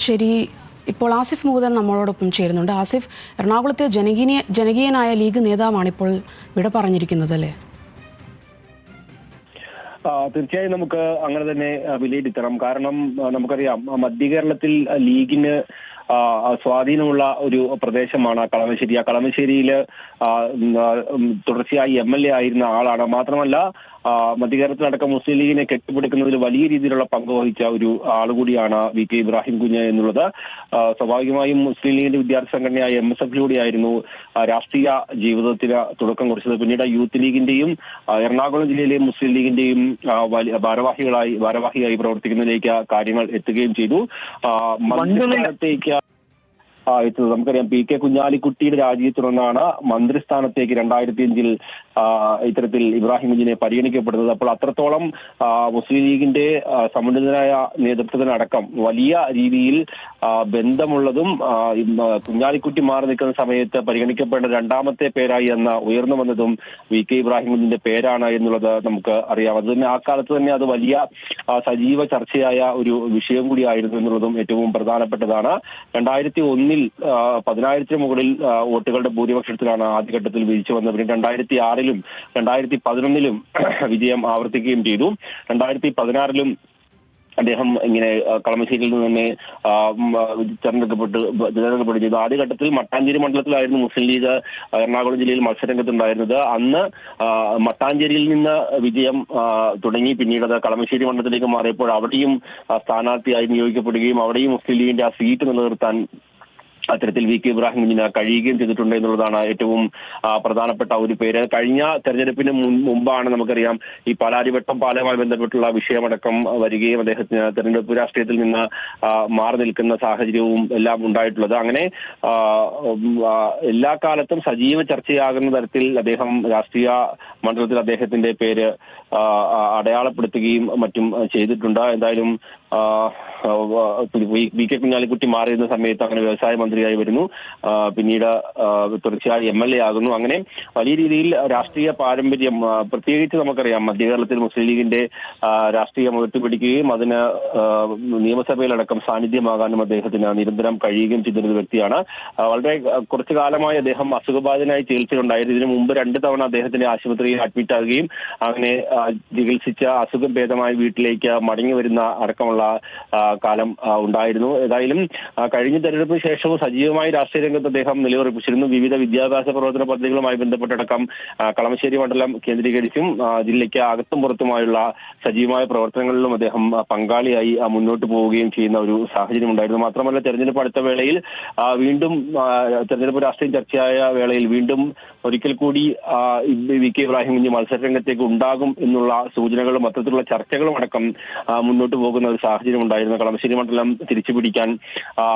ശരി, ഇപ്പോൾ ആസിഫ് മുകുന്ദൻ നമ്മളോടൊപ്പം ചേരുന്നുണ്ട്. ആസിഫ്, എറണാകുളത്തെ ജനകീയനായ ലീഗ് നേതാവാണ് ഇപ്പോൾ വിട പറഞ്ഞിരിക്കുന്നത് അല്ലേ? തീർച്ചയായും നമുക്ക് അങ്ങനെ തന്നെ വിലയിരുത്തണം. കാരണം നമുക്കറിയാം, മധ്യ കേരളത്തിൽ ലീഗിന് സ്വാധീനമുള്ള ഒരു പ്രദേശമാണ് കളമശ്ശേരി. ആ കളമശ്ശേരിയിൽ തുടർച്ചയായി MLA ആയിരുന്ന ആളാണ്. മാത്രമല്ല, മധ്യകേരളത്തിലടക്കം മുസ്ലിം ലീഗിനെ കെട്ടിപ്പിടിക്കുന്നതിൽ വലിയ രീതിയിലുള്ള പങ്ക് വഹിച്ച ഒരു ആളുകൂടിയാണ് VK ഇബ്രാഹിം കുഞ്ഞ് എന്നുള്ളത്. സ്വാഭാവികമായും മുസ്ലിം ലീഗിന്റെ വിദ്യാർത്ഥി സംഘടനയായ MSF-ലൂടെയായിരുന്നു രാഷ്ട്രീയ ജീവിതത്തിന് തുടക്കം കുറിച്ചത്. പിന്നീട് യൂത്ത് ലീഗിന്റെയും എറണാകുളം ജില്ലയിലെ മുസ്ലിം ലീഗിന്റെയും ഭാരവാഹിയായി പ്രവർത്തിക്കുന്നതിലേക്ക് കാര്യങ്ങൾ എത്തുകയും ചെയ്തു. മന്ത്രിസ്ഥാനത്തേക്ക് എത്തുന്നത് നമുക്കറിയാം. PK കുഞ്ഞാലിക്കുട്ടിയുടെ രാജിയെ തുടർന്നാണ് മന്ത്രിസ്ഥാനത്തേക്ക് 2005-ൽ ഇത്തരത്തിൽ ഇബ്രാഹിം കുഞ്ഞിനെ പരിഗണിക്കപ്പെടുന്നത്. അപ്പോൾ അത്രത്തോളം മുസ്ലിം ലീഗിന്റെ സമുന്നതനായ നേതൃത്വത്തിനടക്കം വലിയ രീതിയിൽ ബന്ധമുള്ളതും കുഞ്ഞാലിക്കുട്ടി മാറി നിൽക്കുന്ന സമയത്ത് പരിഗണിക്കപ്പെടേണ്ട രണ്ടാമത്തെ പേരായി ഉയർന്നു വന്നതും VK ഇബ്രാഹിം കുഞ്ഞിന്റെ പേരാണ് എന്നുള്ളത് നമുക്ക് അറിയാം. അത് തന്നെ ആ കാലത്ത് തന്നെ അത് വലിയ സജീവ ചർച്ചയായ ഒരു വിഷയം കൂടിയായിരുന്നു എന്നുള്ളതും ഏറ്റവും പ്രധാനപ്പെട്ടതാണ്. 2001-ൽ 10,000-ന് മുകളിൽ വോട്ടുകളുടെ ഭൂരിപക്ഷത്തിലാണ് ആദ്യഘട്ടത്തിൽ വീഴ്ച വന്നത്. പിന്നെ 2006-ലും 2011-ലും വിജയം ആവർത്തിക്കുകയും ചെയ്തു. 2016-ലും അദ്ദേഹം ഇങ്ങനെ കളമശ്ശേരിയിൽ നിന്ന് തന്നെ തിരഞ്ഞെടുക്കപ്പെട്ടു ചെയ്തു. ആദ്യഘട്ടത്തിൽ മട്ടാഞ്ചേരി മണ്ഡലത്തിലായിരുന്നു മുസ്ലിം ലീഗ് എറണാകുളം ജില്ലയിൽ മത്സരരംഗത്തുണ്ടായിരുന്നത്. അന്ന് മട്ടാഞ്ചേരിയിൽ നിന്ന് വിജയം തുടങ്ങി. പിന്നീട് അത് കളമശ്ശേരി മണ്ഡലത്തിലേക്ക് മാറിയപ്പോൾ അവിടെയും സ്ഥാനാർത്ഥിയായി നിയോഗിക്കപ്പെടുകയും അവിടെയും മുസ്ലിം ലീഗിന്റെ ആ സീറ്റ് നിലനിർത്താൻ അത്തരത്തിൽ VK ഇബ്രാഹിം കുഞ്ഞിന് കഴിയുകയും ചെയ്തിട്ടുണ്ട് എന്നുള്ളതാണ് ഏറ്റവും പ്രധാനപ്പെട്ട ഒരു പേര്. കഴിഞ്ഞ തെരഞ്ഞെടുപ്പിന് മുമ്പാണ് നമുക്കറിയാം ഈ പാലാരിവട്ടം പാലവുമായി ബന്ധപ്പെട്ടുള്ള വിഷയമടക്കം വരികയും അദ്ദേഹത്തിന് തെരഞ്ഞെടുപ്പ് രാഷ്ട്രീയത്തിൽ നിന്ന് മാറി നിൽക്കുന്ന സാഹചര്യവും എല്ലാം ഉണ്ടായിട്ടുള്ളത്. അങ്ങനെ എല്ലാ കാലത്തും സജീവ ചർച്ചയാകുന്ന തരത്തിൽ അദ്ദേഹം രാഷ്ട്രീയ മണ്ഡലത്തിൽ അദ്ദേഹത്തിന്റെ പേര് അടയാളപ്പെടുത്തുകയും മറ്റും ചെയ്തിട്ടുണ്ട്. എന്തായാലും VK കുഞ്ഞാലിക്കുട്ടി മാറിയിരുന്ന സമയത്ത് അങ്ങനെ വ്യവസായ മന്ത്രിയായി വരുന്നു. പിന്നീട് തുടർച്ചയായി MLA ആകുന്നു. അങ്ങനെ വലിയ രീതിയിൽ രാഷ്ട്രീയ പാരമ്പര്യം, പ്രത്യേകിച്ച് നമുക്കറിയാം മധ്യകേരളത്തിൽ മുസ്ലിം ലീഗിന്റെ രാഷ്ട്രീയം ഉയർത്തിപ്പിടിക്കുകയും അതിന് നിയമസഭയിലടക്കം സാന്നിധ്യമാകാനും അദ്ദേഹത്തിന് നിരന്തരം കഴിയുകയും ചെയ്തിരുന്ന വ്യക്തിയാണ്. വളരെ കുറച്ചു കാലമായി അദ്ദേഹം അസുഖബാധിതനായി ചികിത്സയിലുണ്ടായിരുന്നു. ഇതിനു മുമ്പ് 2 തവണ അദ്ദേഹത്തിന്റെ ആശുപത്രിയിൽ അഡ്മിറ്റ് ആകുകയും അങ്ങനെ ചികിത്സിച്ച അസുഖം ഭേദമായി വീട്ടിലേക്ക് മടങ്ങി വരുന്ന അടക്കമുള്ള കാലം ഉണ്ടായിരുന്നു. ഏതായാലും കഴിഞ്ഞ തെരഞ്ഞെടുപ്പിന് ശേഷവും സജീവമായി രാഷ്ട്രീയ രംഗത്ത് അദ്ദേഹം നിലയുറപ്പിച്ചിരുന്നു. വിവിധ വിദ്യാഭ്യാസ പ്രവർത്തന പദ്ധതികളുമായി ബന്ധപ്പെട്ടടക്കം കളമശ്ശേരി മണ്ഡലം കേന്ദ്രീകരിച്ചും ജില്ലയ്ക്ക് അകത്തും പുറത്തുമായുള്ള സജീവമായ പ്രവർത്തനങ്ങളിലും അദ്ദേഹം പങ്കാളിയായി മുന്നോട്ട് പോവുകയും ചെയ്യുന്ന ഒരു സാഹചര്യം ഉണ്ടായിരുന്നു. മാത്രമല്ല, തെരഞ്ഞെടുപ്പ് അടുത്ത വേളയിൽ വീണ്ടും തെരഞ്ഞെടുപ്പ് രാഷ്ട്രീയം ചർച്ചയായ വേളയിൽ വീണ്ടും ഒരിക്കൽ കൂടി VK ഇബ്രാഹിം കുഞ്ഞ് മത്സരരംഗത്തേക്ക് ഉണ്ടാകും എന്നുള്ള സൂചനകളും അത്തരത്തിലുള്ള ചർച്ചകളും അടക്കം മുന്നോട്ട് പോകുന്ന ഒരു സാഹചര്യം ഉണ്ടായിരുന്നു. കളമശ്ശേരി മണ്ഡലം തിരിച്ചുപിടിക്കാൻ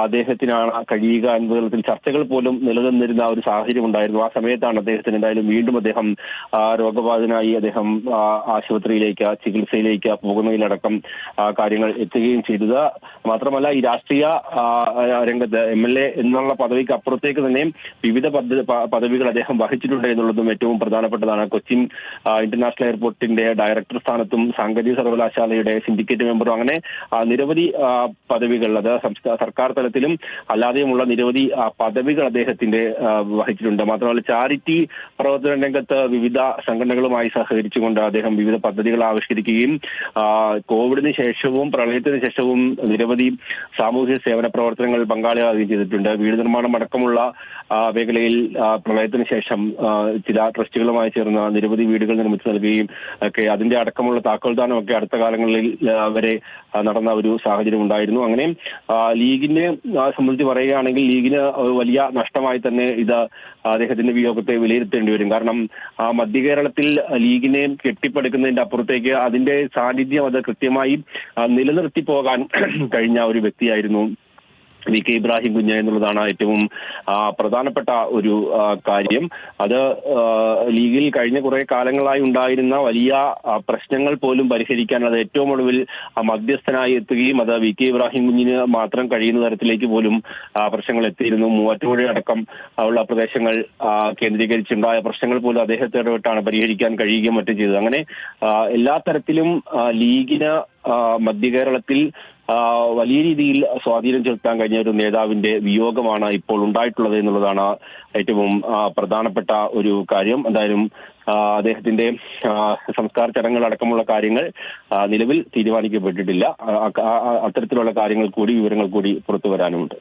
അദ്ദേഹത്തിനാണ് കഴിയുക എന്ന തരത്തിൽ ചർച്ചകൾ പോലും നിലനിന്നിരുന്ന ഒരു സാഹചര്യം ഉണ്ടായിരുന്നു. ആ സമയത്താണ് അദ്ദേഹത്തിന് എന്തായാലും വീണ്ടും അദ്ദേഹം രോഗബാധിതനായി അദ്ദേഹം ആശുപത്രിയിലേക്ക് ചികിത്സയിലേക്ക് പോകുന്നതിലടക്കം കാര്യങ്ങൾ എത്തുകയും ചെയ്തത്. മാത്രമല്ല, ഈ രാഷ്ട്രീയ രംഗത്ത് MLA എന്നുള്ള പദവിക്ക് അപ്പുറത്തേക്ക് തന്നെ വിവിധ പദവികൾ അദ്ദേഹം വഹിച്ചിട്ടുണ്ട് എന്നുള്ളതും ഏറ്റവും പ്രധാനപ്പെട്ടതാണ്. കൊച്ചിൻ ഇന്റർനാഷണൽ എയർപോർട്ടിന്റെ ഡയറക്ടർ സ്ഥാനത്തും സാങ്കേതിക സർവകലാശാലയുടെ സിൻഡിക്കേറ്റ് മെമ്പറും അങ്ങനെ നിരവധി പദവികൾ, അത് സർക്കാർ തലത്തിലും അല്ലാതെയുമുള്ള നിരവധി പദവികൾ അദ്ദേഹത്തിന്റെ വഹിച്ചിട്ടുണ്ട്. മാത്രമല്ല, ചാരിറ്റി പ്രവർത്തന രംഗത്ത് വിവിധ സംഘടനകളുമായി സഹകരിച്ചുകൊണ്ട് അദ്ദേഹം വിവിധ പദ്ധതികൾ ആവിഷ്കരിക്കുകയും കോവിഡിന് ശേഷവും പ്രളയത്തിന് ശേഷവും നിരവധി സാമൂഹ്യ സേവന പ്രവർത്തനങ്ങൾ പങ്കാളിയാവുകയും ചെയ്തിട്ടുണ്ട്. വീട് നിർമ്മാണം അടക്കമുള്ള മേഖലയിൽ പ്രളയത്തിന് ശേഷം ചില ട്രസ്റ്റുകളുമായി ചേർന്ന് നിരവധി വീടുകൾ നിർമ്മിച്ചു നൽകുകയും ഒക്കെ അതിന്റെ അടക്കമുള്ള താക്കോൽദാനമൊക്കെ അടുത്ത കാലങ്ങളിൽ വരെ നടന്ന ഒരു സാഹചര്യം ഉണ്ടായിരുന്നു. അങ്ങനെ ലീഗിനെ സംബന്ധിച്ച് പറയുകയാണെങ്കിൽ ലീഗിന് വലിയ നഷ്ടമായി തന്നെ ഇത് അദ്ദേഹത്തിന്റെ വിയോഗത്തെ വിലയിരുത്തേണ്ടി വരും. കാരണം മധ്യകേരളത്തിൽ ലീഗിനെ കെട്ടിപ്പടുക്കുന്നതിന്റെ അപ്പുറത്തേക്ക് അതിന്റെ സാന്നിധ്യം അത് കൃത്യമായി നിലനിർത്തി പോകാൻ കഴിഞ്ഞ ഒരു വ്യക്തിയായിരുന്നു VK ഇബ്രാഹിം കുഞ്ഞ് എന്നുള്ളതാണ് ഏറ്റവും പ്രധാനപ്പെട്ട ഒരു കാര്യം. അത് ലീഗിൽ കഴിഞ്ഞ കുറെ കാലങ്ങളായി ഉണ്ടായിരുന്ന വലിയ പ്രശ്നങ്ങൾ പോലും പരിഹരിക്കാൻ അത് ഏറ്റവും ഒടുവിൽ മധ്യസ്ഥനായി എത്തുകയും അത് VK ഇബ്രാഹിം കുഞ്ഞിന് മാത്രം കഴിയുന്ന തരത്തിലേക്ക് പോലും പ്രശ്നങ്ങൾ എത്തിയിരുന്നു. മൂവാറ്റുപുഴ അടക്കം ഉള്ള പ്രദേശങ്ങൾ കേന്ദ്രീകരിച്ചുണ്ടായ പ്രശ്നങ്ങൾ പോലും അദ്ദേഹത്തെ ഇടപെട്ടാണ് പരിഹരിക്കാൻ കഴിയുകയും മറ്റും ചെയ്തത്. അങ്ങനെ എല്ലാ തരത്തിലും ലീഗിന് മധ്യകേരളത്തിൽ വലിയ രീതിയിൽ സ്വാധീനം ചെലുത്താൻ കഴിഞ്ഞ ഒരു നേതാവിന്റെ വിയോഗമാണ് ഇപ്പോൾ ഉണ്ടായിട്ടുള്ളത് എന്നുള്ളതാണ് ഏറ്റവും പ്രധാനപ്പെട്ട ഒരു കാര്യം. എന്തായാലും അദ്ദേഹത്തിന്റെ സംസ്കാര ചടങ്ങുകൾ അടക്കമുള്ള കാര്യങ്ങൾ നിലവിൽ തീരുമാനിക്കപ്പെട്ടിട്ടില്ല. അത്തരത്തിലുള്ള കാര്യങ്ങൾ കൂടി, വിവരങ്ങൾ കൂടി പുറത്തു വരാനുമുണ്ട്.